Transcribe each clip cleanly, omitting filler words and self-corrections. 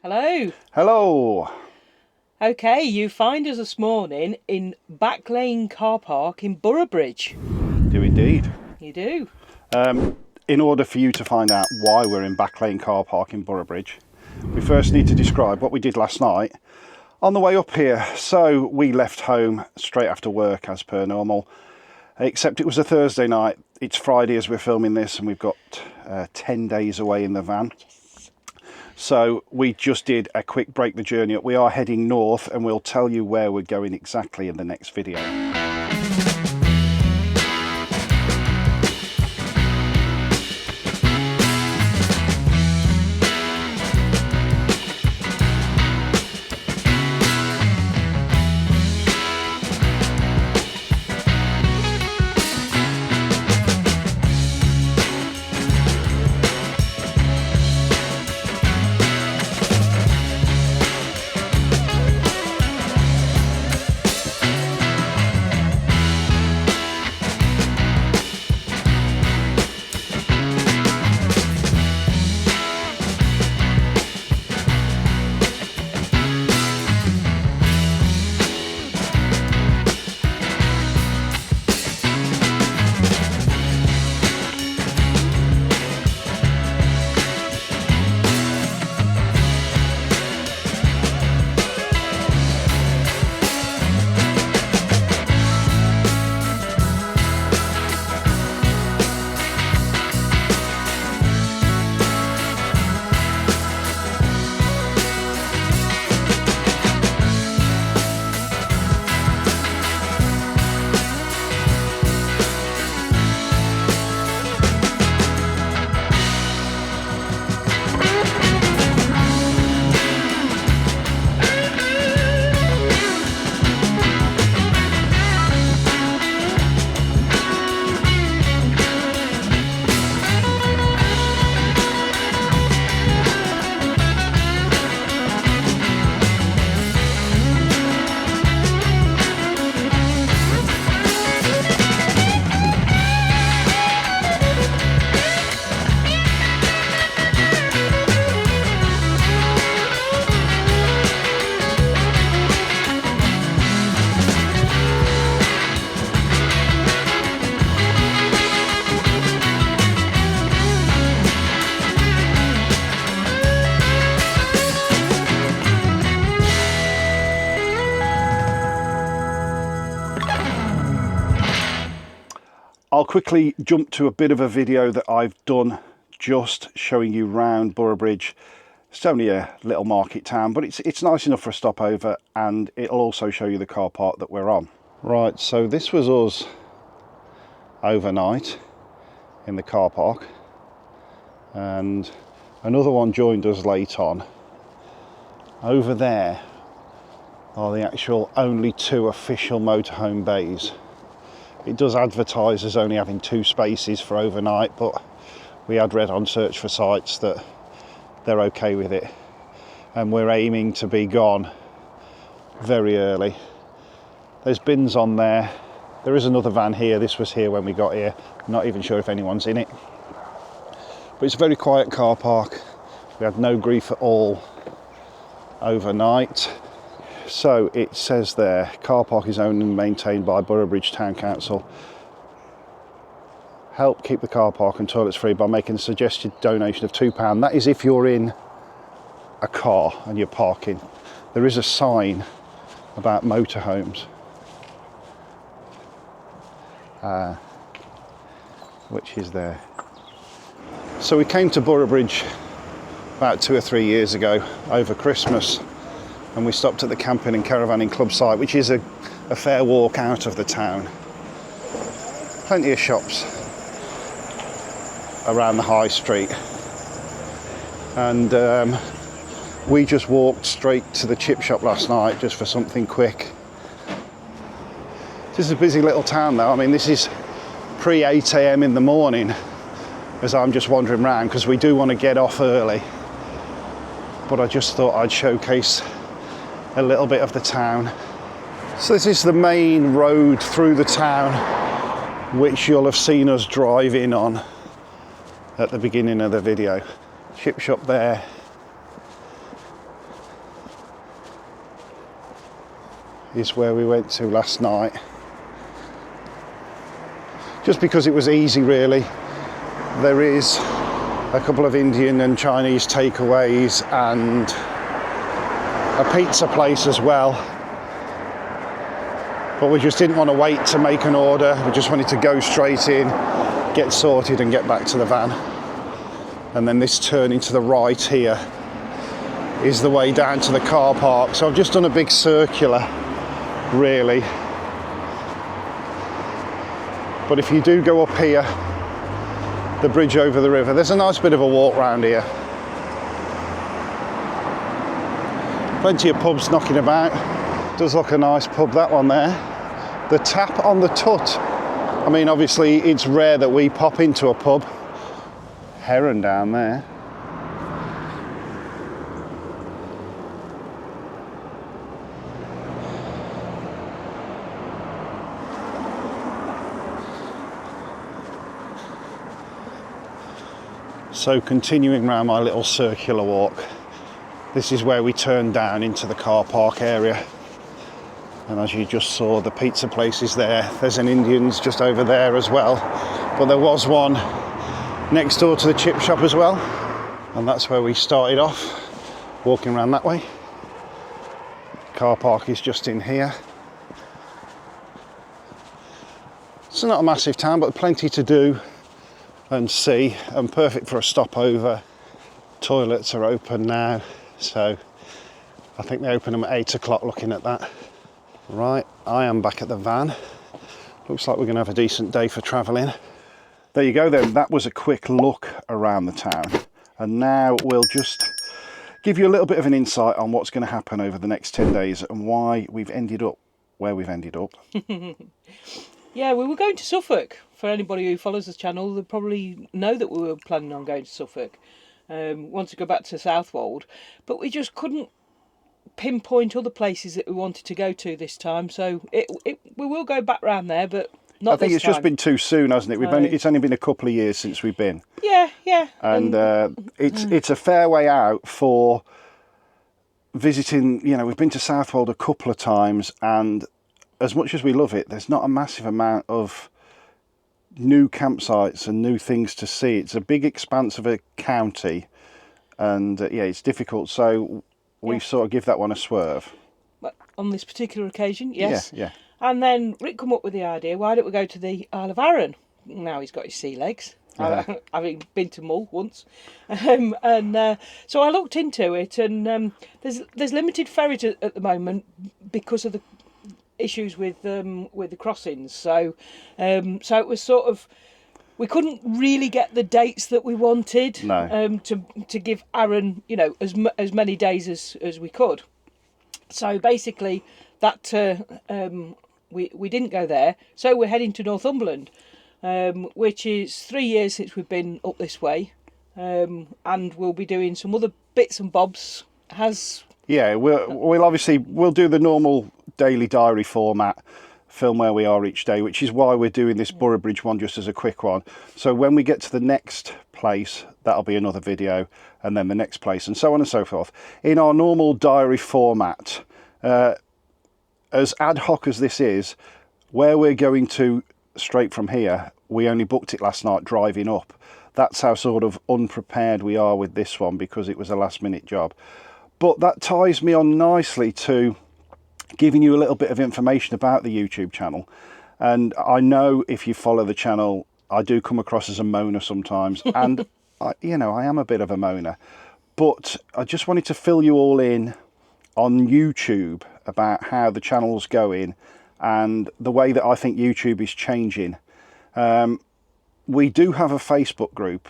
Hello. Hello. Okay, you find us this morning in Back Lane car park in Boroughbridge. Do indeed. You do? In order for you to find out why we're in Back Lane car park in Boroughbridge, we first need to describe what we did last night on the way up here. So we left home straight after work as per normal, except it was a Thursday night. It's Friday as we're filming this, and we've got 10 days away in the van. So we just did a quick break the journey up. We are heading north, and we'll tell you where we're going exactly in the next video. I'll quickly jump to a bit of a video that I've done just showing you round Boroughbridge. It's only a little market town, but it's nice enough for a stopover, and it'll also show you the car park that we're on. Right, so this was us overnight in the car park, and another one joined us late on. Over there are the actual only two official motorhome bays. It does advertise as only having 2 spaces for overnight, but we had read on Search for Sites that they're okay with it, and we're aiming to be gone very early. There's bins on there. There is another van here. This was here when we got here. I'm not even sure if anyone's in it, but it's a very quiet car park. We had no grief at all overnight. So it says there, car park is owned and maintained by Boroughbridge Town Council. Help keep the car park and toilets free by making a suggested donation of £2. That is if you're in a car and you're parking. There is a sign about motorhomes, which is there. So we came to Boroughbridge about 2 or 3 years ago over Christmas, and we stopped at the camping and caravanning club site, which is a fair walk out of the town. Plenty of shops around the high street, and we just walked straight to the chip shop last night just for something quick. This is a busy little town though. I mean, this is pre 8 AM in the morning as I'm just wandering around, because we do want to get off early, but I just thought I'd showcase a little bit of the town. So this is the main road through the town, which you'll have seen us drive in on at the beginning of the video. Chip shop there, is where we went to last night. Just because it was easy, really. There is a couple of Indian and Chinese takeaways and a pizza place as well. But we just didn't want to wait to make an order. We just wanted to go straight in, get sorted and get back to the van. And then this turning to the right here is the way down to the car park. So I've just done a big circular, really. But if you do go up here, the bridge over the river, there's a nice bit of a walk round here. Plenty of pubs knocking about. Does look a nice pub, that one there. The Tap on the Tut. I mean, obviously it's rare that we pop into a pub. Heron down there. So continuing around my little circular walk, this is where we turn down into the car park area. And as you just saw, the pizza place is there. There's an Indian's just over there as well. But there was one next door to the chip shop as well. And that's where we started off, walking around that way. Car park is just in here. It's not a massive town, but plenty to do and see, and perfect for a stopover. Toilets are open now, so I think they open them at 8 o'clock, looking at that. Right, I am back at the van. Looks like we're going to have a decent day for travelling. There you go then, that was a quick look around the town. And now we'll just give you a little bit of an insight on what's going to happen over the next 10 days and why we've ended up where we've ended up. Yeah, we were going to Suffolk. For anybody who follows the channel, they probably know that we were planning on going to Suffolk. Want to go back to Southwold, but we just couldn't pinpoint other places that we wanted to go to this time. So we will go back round there, but not. I think it's just been too soon, hasn't it? It's only been a couple of years since we've been. Yeah. And it's a fair way out for visiting. You know, we've been to Southwold a couple of times, and as much as we love it, there's not a massive amount of new campsites and new things to see. It's a big expanse of a county, and yeah, it's difficult. So we sort of give that one a swerve. But on this particular occasion, yes. Yeah. And then Rick come up with the idea, why don't we go to the Isle of Arran? Now he's got his sea legs, having been to Mull once. So I looked into it, and there's limited ferries at the moment because of the issues with the crossings. So it was sort of, we couldn't really get the dates that we wanted. No. To give Aaron, as many days as we could. So basically, that we didn't go there. So we're heading to Northumberland, which is 3 years since we've been up this way, and we'll be doing some other bits and bobs. We'll do the normal daily diary format, film where we are each day, which is why we're doing this Boroughbridge one just as a quick one. So when we get to the next place, that'll be another video, and then the next place, and so on and so forth. In our normal diary format, as ad hoc as this is, where we're going to straight from here, we only booked it last night driving up. That's how sort of unprepared we are with this one, because it was a last minute job. But that ties me on nicely to giving you a little bit of information about the YouTube channel. And I know if you follow the channel, I do come across as a moaner sometimes, and I am a bit of a moaner, but I just wanted to fill you all in on YouTube about how the channel's going and the way that I think YouTube is changing. We do have a Facebook group,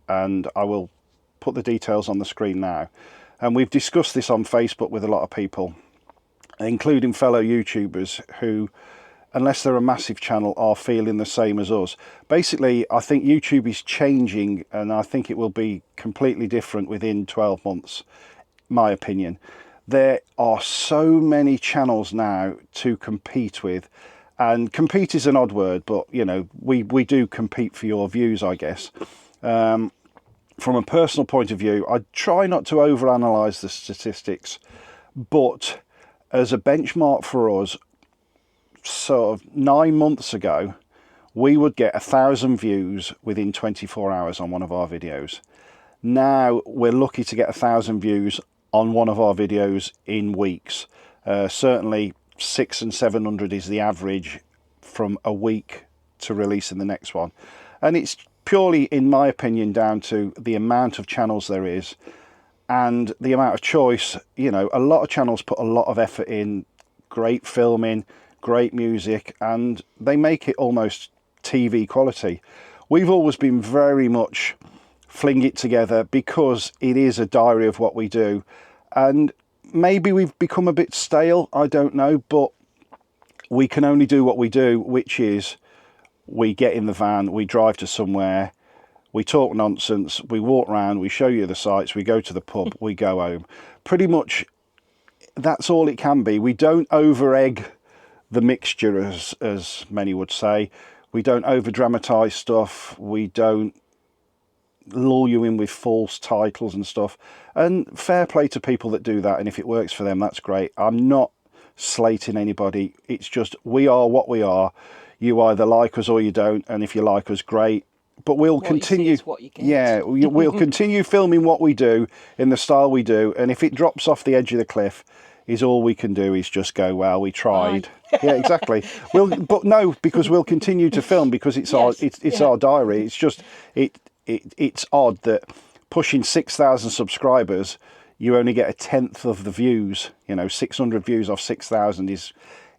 and I will put the details on the screen now. And we've discussed this on Facebook with a lot of people, including fellow YouTubers who, unless they're a massive channel, are feeling the same as us. Basically, I think YouTube is changing, and I think it will be completely different within 12 months, my opinion. There are so many channels now to compete with, and compete is an odd word, but we do compete for your views, I guess. From a personal point of view, I try not to overanalyze the statistics, but as a benchmark for us, sort of 9 months ago, we would get 1,000 views within 24 hours on one of our videos. Now we're lucky to get 1,000 views on one of our videos in weeks. Certainly 600 and 700 is the average from a week to releasing the next one. And it's purely, in my opinion, down to the amount of channels there is and the amount of choice. You know, a lot of channels put a lot of effort in, great filming, great music, and they make it almost TV quality. We've always been very much fling it together because it is a diary of what we do, and maybe we've become a bit stale, I don't know, but we can only do what we do, which is we get in the van, we drive to somewhere, we talk nonsense, we walk around, we show you the sights, we go to the pub, we go home. Pretty much that's all it can be. We don't over egg the mixture, as many would say. We don't over dramatise stuff. We don't lull you in with false titles and stuff. And fair play to people that do that, and if it works for them, that's great. I'm not slating anybody. It's just, we are what we are. You either like us or you don't, and if you like us, great. But we'll continue. You see is what you get. Yeah, we'll continue filming what we do in the style we do, and if it drops off the edge of the cliff, is all we can do is just go, well, we tried. Yeah, exactly. But no, because we'll continue to film because it's our diary. It's just it's odd that pushing 6,000 subscribers, you only get 1/10 of the views. You know, 600 views off 6,000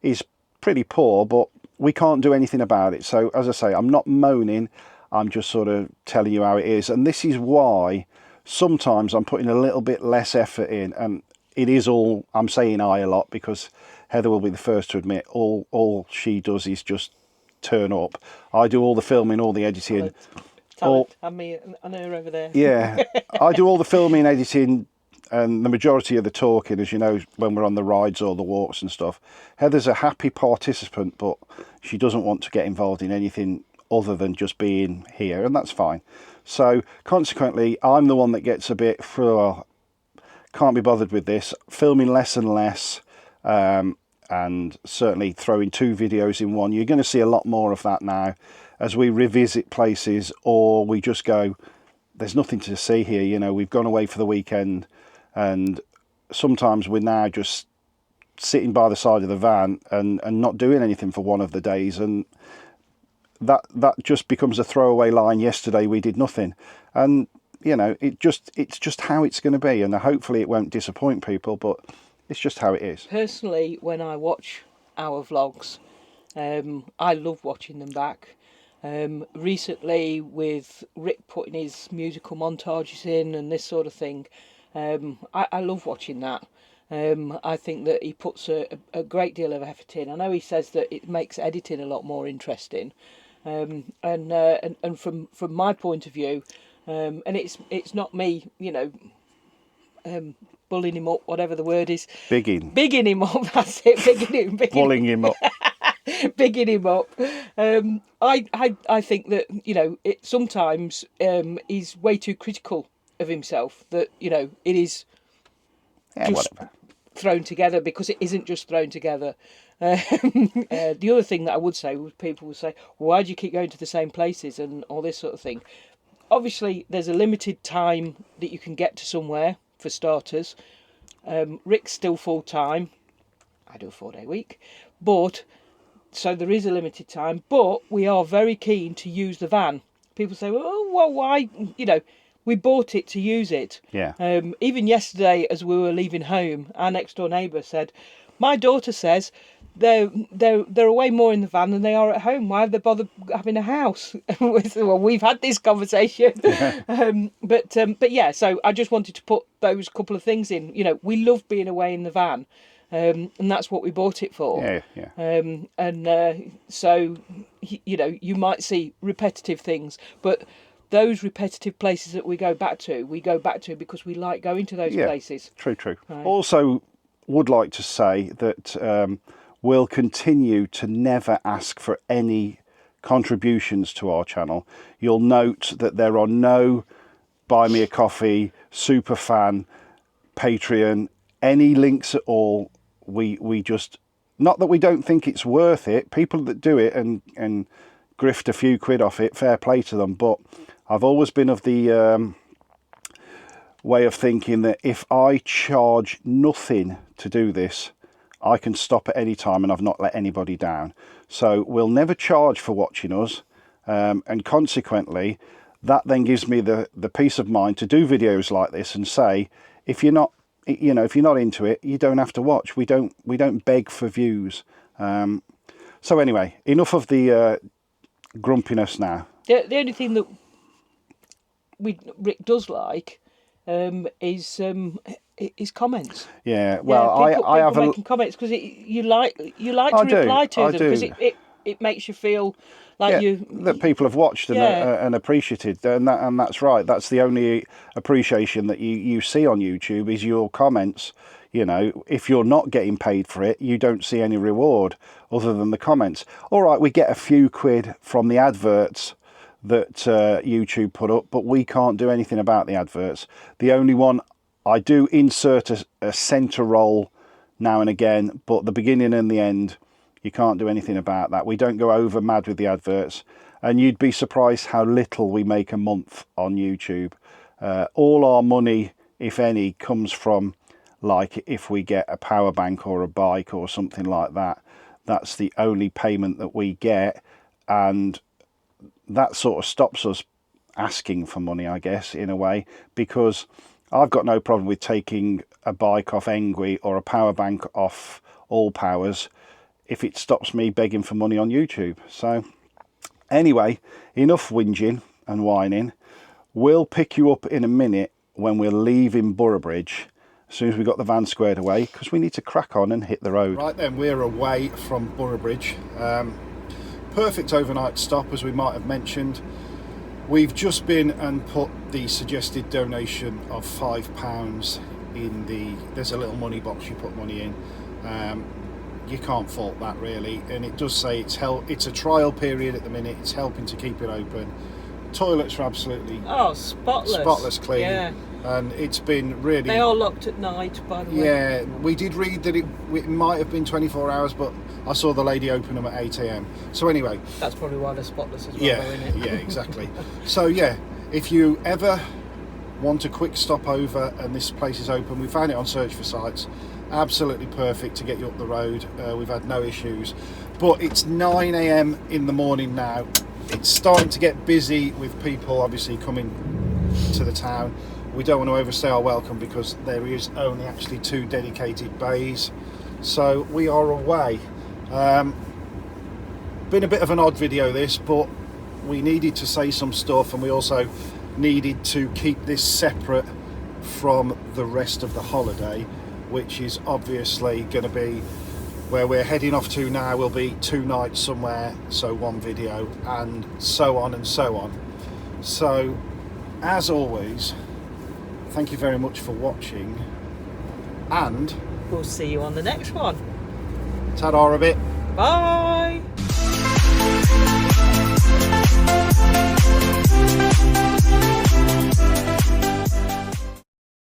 is pretty poor, but we can't do anything about it. So as I say, I'm not moaning. I'm just sort of telling you how it is, and this is why sometimes I'm putting a little bit less effort in. And it is all, I'm saying I a lot because Heather will be the first to admit, all she does is just turn up. I do all the filming, all the editing. And me and her over there. Yeah, I do all the filming, editing, and the majority of the talking, as you know, when we're on the rides or the walks and stuff. Heather's a happy participant, but she doesn't want to get involved in anything other than just being here, and that's fine. So consequently, I'm the one that gets a bit can't be bothered with this, filming less and less, and certainly throwing 2 videos in one. You're going to see a lot more of that now as we revisit places, or we just go, there's nothing to see here, you know, we've gone away for the weekend, and sometimes we're now just sitting by the side of the van and not doing anything for one of the days, and that just becomes a throwaway line. Yesterday we did nothing, and you know, it's just how it's going to be, and hopefully it won't disappoint people, but it's just how it is. Personally, when I watch our vlogs, I love watching them back. Recently, with Rick putting his musical montages in and this sort of thing, I love watching that. I think that he puts a great deal of effort in. I know he says that it makes editing a lot more interesting, and from my point of view, and it's not me, you know, bullying him up, whatever the word is. Bigging him up. That's it. Bullying him up. Bigging him up. I think that, you know, it sometimes he's way too critical of himself. That, you know, it is just thrown together, because it isn't just thrown together. The other thing that I would say was, people would say, why do you keep going to the same places and all this sort of thing? Obviously, there's a limited time that you can get to somewhere, for starters. Rick's still full-time. I do a 4-day week. So there is a limited time, but we are very keen to use the van. People say, well, why? You know, we bought it to use it. Yeah. Even yesterday, as we were leaving home, our next-door neighbour said, my daughter says they're away more in the van than they are at home. Why have they bothered having a house? Well, we've had this conversation. But yeah, so I just wanted to put those couple of things in. You know, we love being away in the van, and that's what we bought it for. Yeah. So, you know, you might see repetitive things, but those repetitive places that we go back to because we like going to those places. True. Also, would like to say that we'll continue to never ask for any contributions to our channel. You'll note that there are no Buy Me a Coffee, Superfan, Patreon, any links at all we just, not that we don't think it's worth it. People that do it and grift a few quid off it, fair play to them. But I've always been of the way of thinking that if I charge nothing to do this, I can stop at any time and I've not let anybody down. So we'll never charge for watching us, and consequently that then gives me the peace of mind to do videos like this and say, if you're not, you know, if you're not into it, you don't have to watch. We don't beg for views. So anyway, enough of the grumpiness now. The only thing that Rick does like is comments. Yeah, well, yeah, people I have making comments because you like to reply to them because it makes you feel like that people have watched and appreciated, and that's right. That's the only appreciation that you see on YouTube is your comments. You know, if you're not getting paid for it, you don't see any reward other than the comments. All right, we get a few quid from the adverts that YouTube put up, but we can't do anything about the adverts. The only one, I do insert a centre roll now and again, but the beginning and the end, you can't do anything about that. We don't go over mad with the adverts, and you'd be surprised how little we make a month on YouTube. All our money, if any, comes from, like, if we get a power bank or a bike or something like that. That's the only payment that we get, and that sort of stops us asking for money, I guess, in a way, because I've got no problem with taking a bike off Engui or a power bank off All Powers if it stops me begging for money on YouTube. So anyway, enough whinging and whining. We'll pick you up in a minute when we're leaving Boroughbridge, as soon as we've got the van squared away, because we need to crack on and hit the road. Right then, we're away from Boroughbridge. Perfect overnight stop, as we might have mentioned. We've just been and put the suggested donation of £5 in there's a little money box you put money in. You can't fault that really, and it does say it's a trial period at the minute. It's helping to keep it open. Toilets are absolutely spotless clean. Yeah. And it's been really... They are locked at night, by the way. Yeah, we did read that it might have been 24 hours, but I saw the lady open them at 8 AM. So anyway... That's probably why they're spotless as well, yeah, though, isn't it? Yeah, exactly. So yeah, if you ever want a quick stopover and this place is open, we found it on Search for Sites. Absolutely perfect to get you up the road. We've had no issues. But it's 9 AM in the morning now. It's starting to get busy with people obviously coming to the town. We don't want to overstay our welcome because there is only actually 2 dedicated bays. So we are away. Been a bit of an odd video this, but we needed to say some stuff, and we also needed to keep this separate from the rest of the holiday, which is obviously going to be where we're heading off to now. Will be 2 nights somewhere, so 1 video, and so on and so on. So as always, thank you very much for watching, and we'll see you on the next one. Ta-da a bit. Bye.